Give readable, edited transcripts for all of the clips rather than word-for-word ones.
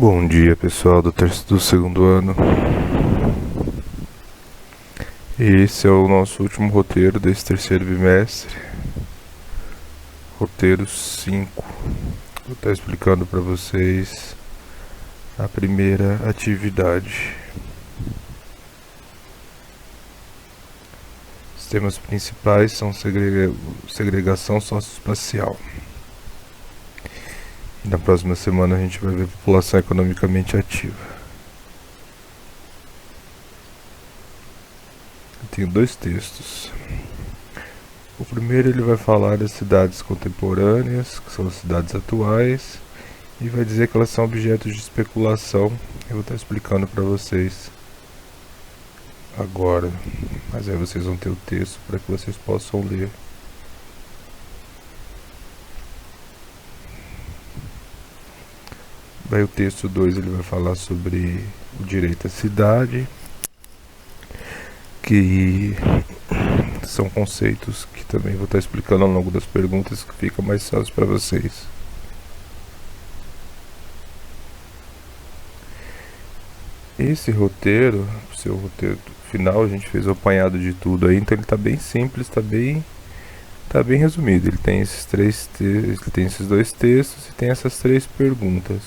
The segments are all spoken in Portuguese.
Bom dia, pessoal do segundo ano. Esse é o nosso último roteiro desse terceiro bimestre. Roteiro 5. Vou estar explicando para vocês a primeira atividade. Os temas principais são segregação socioespacial. E na próxima semana a gente vai ver população economicamente ativa. Eu tenho dois textos. O primeiro ele vai falar das cidades contemporâneas, que são as cidades atuais, e vai dizer que elas são objetos de especulação. Eu vou estar explicando para vocês agora, mas aí vocês vão ter o texto para que vocês possam ler. Daí o texto 2 ele vai falar sobre o direito à cidade, que são conceitos que também vou estar explicando ao longo das perguntas, que fica mais fácil para vocês. Esse roteiro, o seu roteiro final, a gente fez o apanhado de tudo aí, então ele está bem simples, está bem resumido. Ele tem esses dois textos e tem essas três perguntas.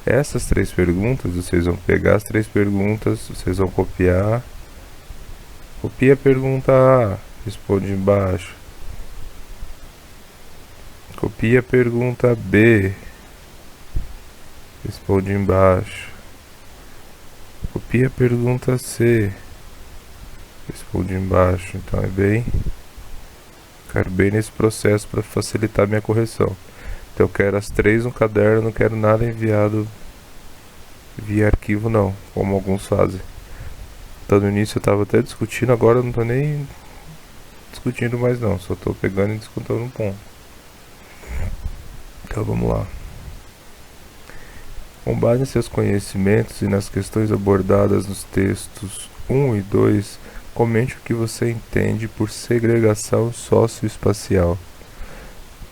Essas três perguntas, vocês vão pegar as três perguntas, vocês vão copiar. Copia a pergunta A, responde embaixo. Copia a pergunta B, responde embaixo. Copia a pergunta C, responde embaixo. Então quero bem nesse processo para facilitar minha correção. Então eu quero as três no caderno, não quero nada enviado via arquivo não, como alguns fazem. Então no início eu estava até discutindo, agora eu não estou nem discutindo mais não, só estou pegando e descontando um ponto. Então vamos lá. Com base em seus conhecimentos e nas questões abordadas nos textos 1 e 2, comente o que você entende por segregação socioespacial.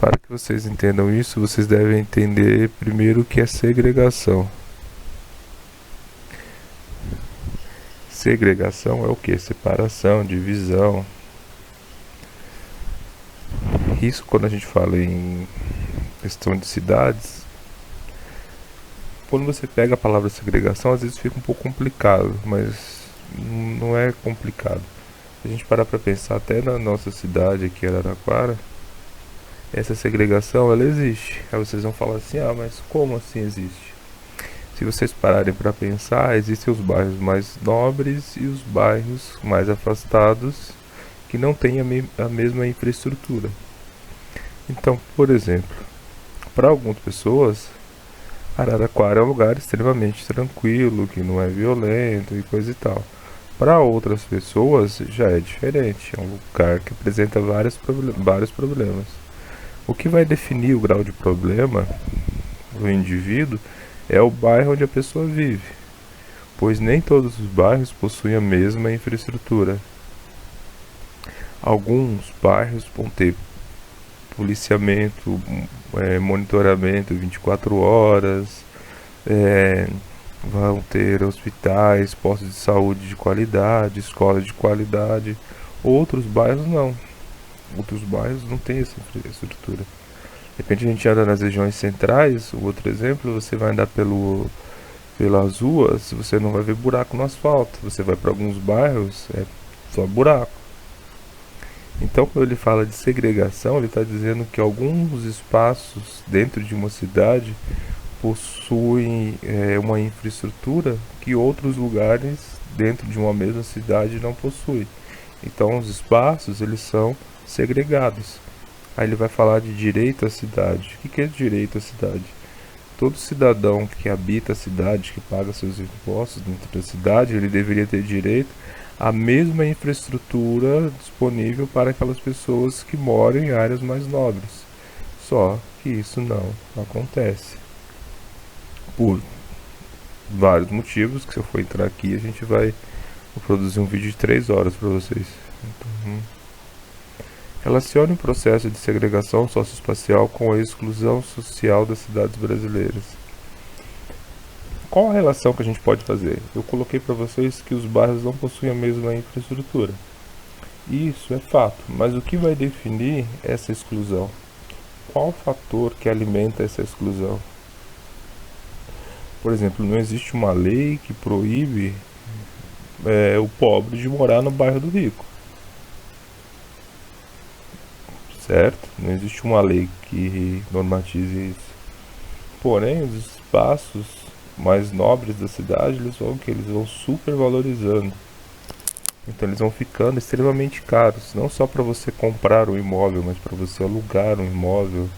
Para que vocês entendam isso, vocês devem entender primeiro o que é segregação. Segregação é o que? Separação, divisão. Isso quando a gente fala em questão de cidades, quando você pega a palavra segregação, às vezes fica um pouco complicado, mas não é complicado. Se a gente parar para pensar, até na nossa cidade aqui, Araraquara, essa segregação ela existe. Aí vocês vão falar assim, mas como assim existe? Se vocês pararem para pensar, existem os bairros mais nobres e os bairros mais afastados que não têm a mesma infraestrutura. Então, por exemplo, para algumas pessoas, Araraquara é um lugar extremamente tranquilo, que não é violento e coisa e tal. Para outras pessoas já é diferente, é um lugar que apresenta vários problemas. O que vai definir o grau de problema do indivíduo é o bairro onde a pessoa vive, pois nem todos os bairros possuem a mesma infraestrutura. Alguns bairros vão ter policiamento, monitoramento 24 horas, vão ter hospitais, postos de saúde de qualidade, escolas de qualidade. Outros bairros não. Outros bairros não têm essa infraestrutura. De repente a gente anda nas regiões centrais, o outro exemplo, você vai andar pelas ruas, você não vai ver buraco no asfalto. Você vai para alguns bairros, é só buraco. Então quando ele fala de segregação, ele está dizendo que alguns espaços dentro de uma cidade possuem uma infraestrutura que outros lugares dentro de uma mesma cidade não possuem. Então os espaços eles são segregados. Aí ele vai falar de direito à cidade. O que é direito à cidade? Todo cidadão que habita a cidade, que paga seus impostos dentro da cidade, ele deveria ter direito à mesma infraestrutura disponível para aquelas pessoas que moram em áreas mais nobres. Só que isso não acontece. Por vários motivos, que se eu for entrar aqui, vou produzir um vídeo de 3 horas para vocês. Então, relacione o processo de segregação socioespacial com a exclusão social das cidades brasileiras. Qual a relação que a gente pode fazer? Eu coloquei para vocês que os bairros não possuem a mesma infraestrutura. Isso é fato, mas o que vai definir essa exclusão? Qual fator que alimenta essa exclusão? Por exemplo, não existe uma lei que proíbe o pobre de morar no bairro do rico, certo? Não existe uma lei que normatize isso. Porém, os espaços mais nobres da cidade, eles vão supervalorizando. Então eles vão ficando extremamente caros, não só para você comprar um imóvel, mas para você alugar um imóvel.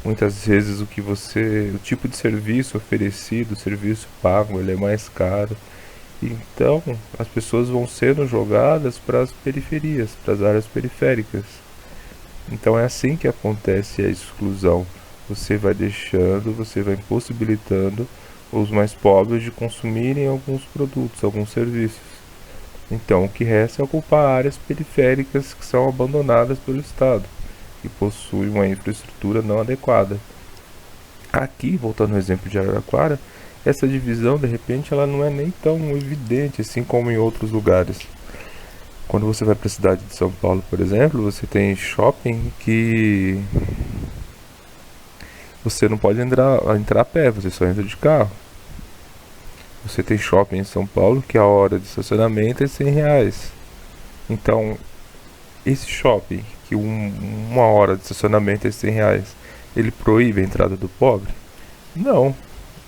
Muitas vezes o tipo de serviço oferecido, o serviço pago, ele é mais caro. Então, as pessoas vão sendo jogadas para as periferias, para as áreas periféricas. Então é assim que acontece a exclusão. Você vai deixando, você vai impossibilitando os mais pobres de consumirem alguns produtos, alguns serviços. Então, o que resta é ocupar áreas periféricas que são abandonadas pelo Estado e possuem uma infraestrutura não adequada. Aqui, voltando ao exemplo de Araraquara, essa divisão, de repente, ela não é nem tão evidente assim como em outros lugares. Quando você vai para a cidade de São Paulo, por exemplo, você tem shopping que você não pode entrar a pé, você só entra de carro. Você tem shopping em São Paulo que a hora de estacionamento é R$ 100. Então, esse shopping, que uma hora de estacionamento é R$ 100, ele proíbe a entrada do pobre? Não,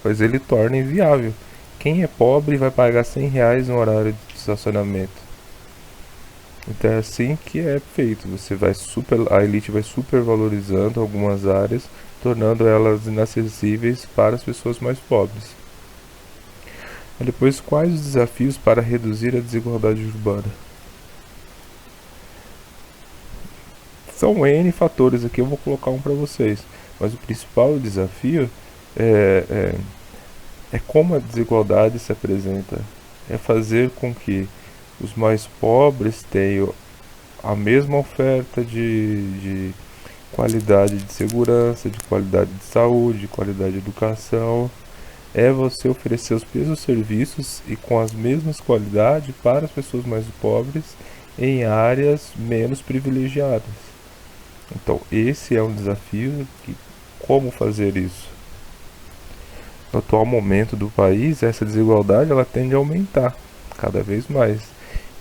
pois ele torna inviável. Quem é pobre vai pagar R$ 100 no horário de estacionamento. Então é assim que é feito. A elite vai supervalorizando algumas áreas, tornando elas inacessíveis para as pessoas mais pobres. E depois, quais os desafios para reduzir a desigualdade urbana? São N fatores aqui, eu vou colocar um para vocês. Mas o principal desafio é, é, é como a desigualdade se apresenta. É fazer com que os mais pobres tenham a mesma oferta de qualidade de segurança, de qualidade de saúde, de qualidade de educação. É você oferecer os mesmos serviços e com as mesmas qualidades para as pessoas mais pobres em áreas menos privilegiadas. Então, esse é um desafio. Como fazer isso? No atual momento do país, essa desigualdade ela tende a aumentar cada vez mais.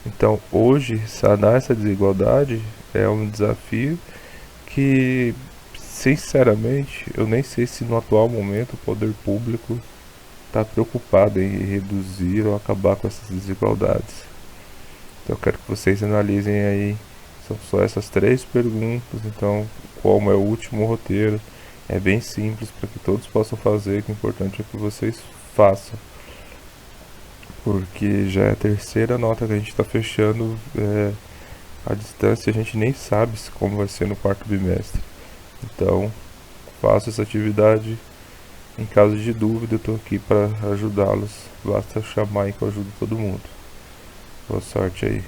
Então, hoje, sanar essa desigualdade é um desafio que, sinceramente, eu nem sei se no atual momento o poder público está preocupado em reduzir ou acabar com essas desigualdades. Então, eu quero que vocês analisem aí. São só essas 3 perguntas. Então, como é o último roteiro, é bem simples para que todos possam fazer. O importante é que vocês façam, porque já é a terceira nota que a gente está fechando a distância. A gente nem sabe como vai ser no quarto bimestre. Então, faça essa atividade. Em caso de dúvida, eu estou aqui para ajudá-los. Basta chamar que eu ajudo todo mundo. Boa sorte aí.